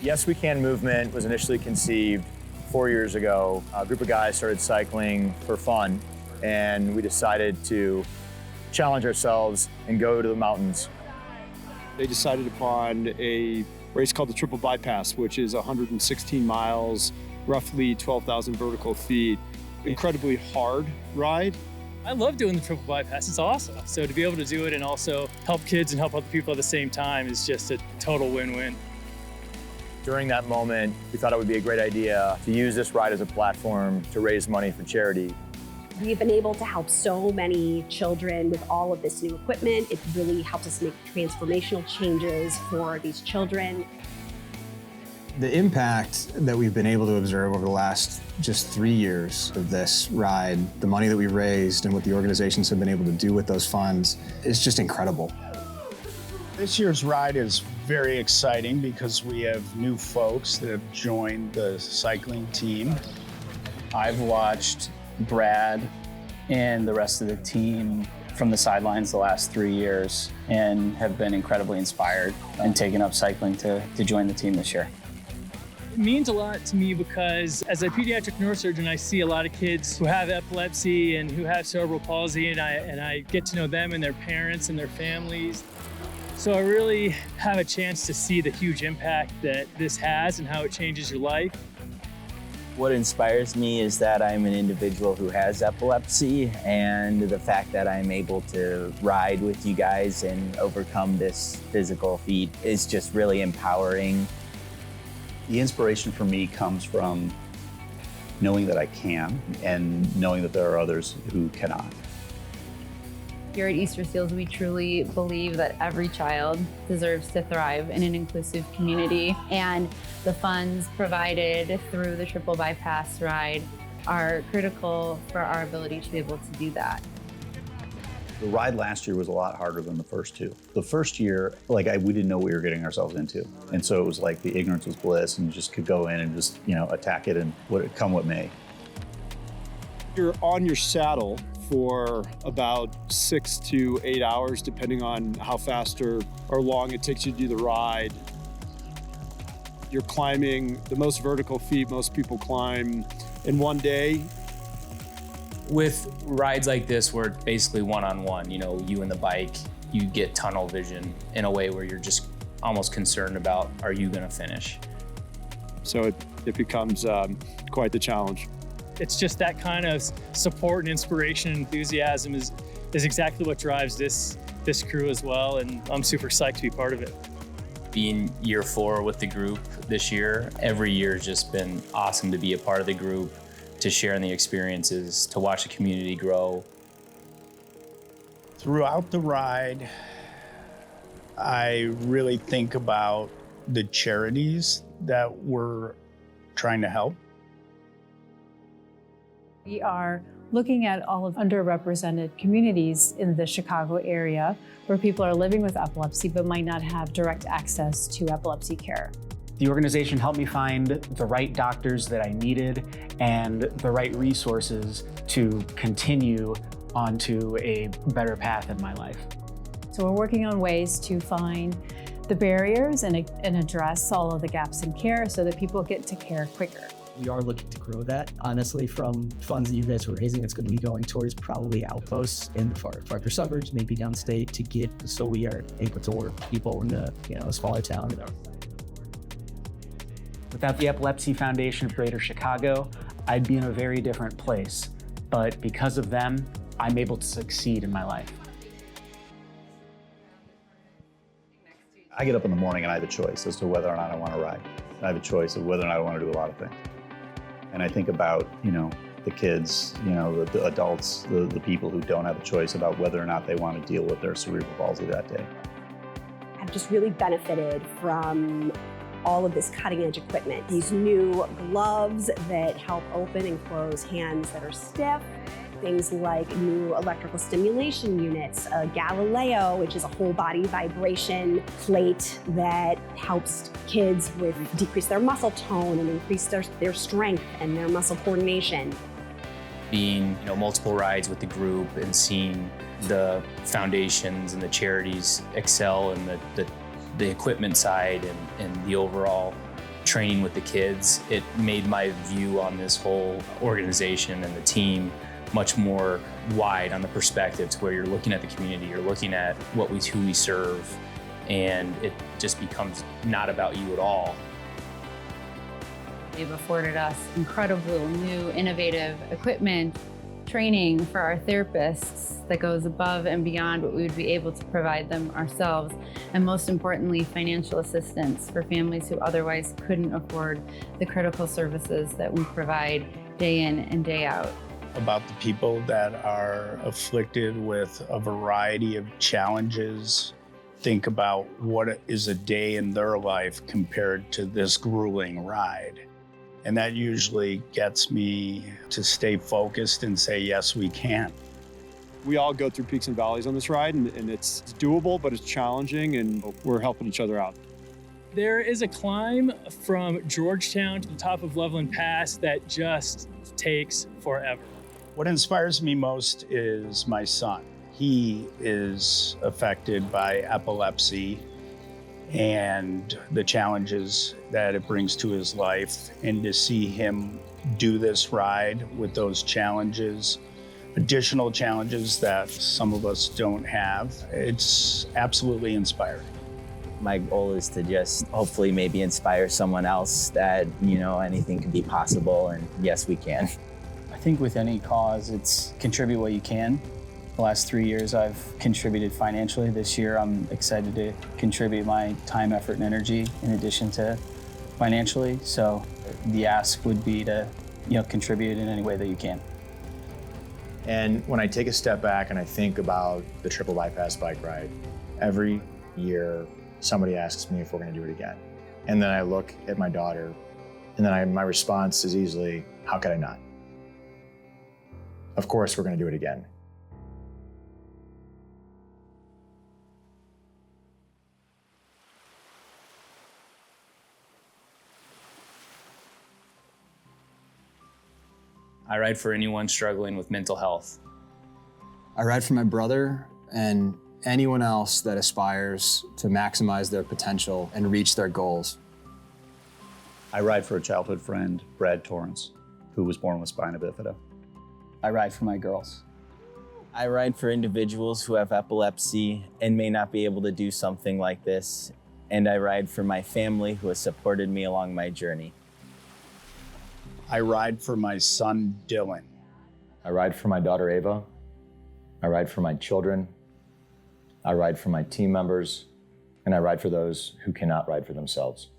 Yes We Can movement was initially conceived 4 years ago. A group of guys started cycling for fun, and we decided to challenge ourselves and go to the mountains. They decided upon a race called the Triple Bypass, which is 116 miles, roughly 12,000 vertical feet. Incredibly hard ride. I love doing the Triple Bypass, it's awesome. So to be able to do it and also help kids and help other people at the same time is just a total win-win. During that moment, we thought it would be a great idea to use this ride as a platform to raise money for charity. We've been able to help so many children with all of this new equipment. It really helps us make transformational changes for these children. The impact that we've been able to observe over the last just 3 years of this ride, the money that we've raised and what the organizations have been able to do with those funds is just incredible. This year's ride is very exciting because we have new folks that have joined the cycling team. I've watched Brad and the rest of the team from the sidelines the last 3 years and have been incredibly inspired and taken up cycling to join the team this year. It means a lot to me because as a pediatric neurosurgeon, I see a lot of kids who have epilepsy and who have cerebral palsy, and I get to know them and their parents and their families. So I really have a chance to see the huge impact that this has and how it changes your life. What inspires me is that I'm an individual who has epilepsy, and the fact that I'm able to ride with you guys and overcome this physical feat is just really empowering. The inspiration for me comes from knowing that I can and knowing that there are others who cannot. Here at Easter Seals, we truly believe that every child deserves to thrive in an inclusive community, and the funds provided through the Triple Bypass ride are critical for our ability to be able to do that. The ride last year was a lot harder than the first two. The first year, we didn't know what we were getting ourselves into. And so it was like the ignorance was bliss, and you just could go in and just, attack it and come what may. You're on your saddle for about 6 to 8 hours, depending on how fast or long it takes you to do the ride. You're climbing the most vertical feet most people climb in one day. With rides like this, where it's basically one-on-one, you and the bike, you get tunnel vision in a way where you're just almost concerned about, are you gonna finish? So it becomes quite the challenge. It's just that kind of support and inspiration and enthusiasm is exactly what drives this crew as well, and I'm super psyched to be part of it. Being year 4 with the group this year, every year has just been awesome to be a part of the group, to share in the experiences, to watch the community grow. Throughout the ride, I really think about the charities that we're trying to help. We are looking at all of underrepresented communities in the Chicago area where people are living with epilepsy but might not have direct access to epilepsy care. The organization helped me find the right doctors that I needed and the right resources to continue onto a better path in my life. So we're working on ways to find the barriers and address all of the gaps in care so that people get to care quicker. We are looking to grow that. Honestly, from funds that you guys are raising, it's going to be going towards probably outposts in the farther suburbs, maybe downstate, to get so we are able to work people in the smaller town. Without the Epilepsy Foundation of Greater Chicago, I'd be in a very different place. But because of them, I'm able to succeed in my life. I get up in the morning and I have a choice as to whether or not I want to ride. I have a choice of whether or not I want to do a lot of things. And I think about, the kids, the adults, the people who don't have a choice about whether or not they want to deal with their cerebral palsy that day. I've just really benefited from all of this cutting-edge equipment. These new gloves that help open and close hands that are stiff, things like new electrical stimulation units, a Galileo, which is a whole body vibration plate that helps kids decrease their muscle tone and increase their strength and their muscle coordination. Being, multiple rides with the group and seeing the foundations and the charities excel in the equipment side and the overall training with the kids, it made my view on this whole organization and the team much more wide on the perspective, to where you're looking at the community, you're looking at who we serve, and it just becomes not about you at all. They've afforded us incredible new innovative equipment, training for our therapists that goes above and beyond what we would be able to provide them ourselves, and most importantly, financial assistance for families who otherwise couldn't afford the critical services that we provide day in and day out. About the people that are afflicted with a variety of challenges. Think about what is a day in their life compared to this grueling ride. And that usually gets me to stay focused and say, yes, we can. We all go through peaks and valleys on this ride, and it's doable, but it's challenging, and we're helping each other out. There is a climb from Georgetown to the top of Loveland Pass that just takes forever. What inspires me most is my son. He is affected by epilepsy and the challenges that it brings to his life. And to see him do this ride with those challenges, additional challenges that some of us don't have, it's absolutely inspiring. My goal is to just hopefully maybe inspire someone else that, anything can be possible, and yes, we can. I think with any cause, it's contribute what you can. The last 3 years I've contributed financially. This year I'm excited to contribute my time, effort, and energy in addition to financially. So the ask would be to contribute in any way that you can. And when I take a step back and I think about the triple bypass bike ride, every year somebody asks me if we're going to do it again. And then I look at my daughter, and then my response is easily, how could I not? Of course we're going to do it again. I ride for anyone struggling with mental health. I ride for my brother and anyone else that aspires to maximize their potential and reach their goals. I ride for a childhood friend, Brad Torrance, who was born with spina bifida. I ride for my girls. I ride for individuals who have epilepsy and may not be able to do something like this. And I ride for my family who has supported me along my journey. I ride for my son, Dylan. I ride for my daughter, Ava. I ride for my children. I ride for my team members. And I ride for those who cannot ride for themselves.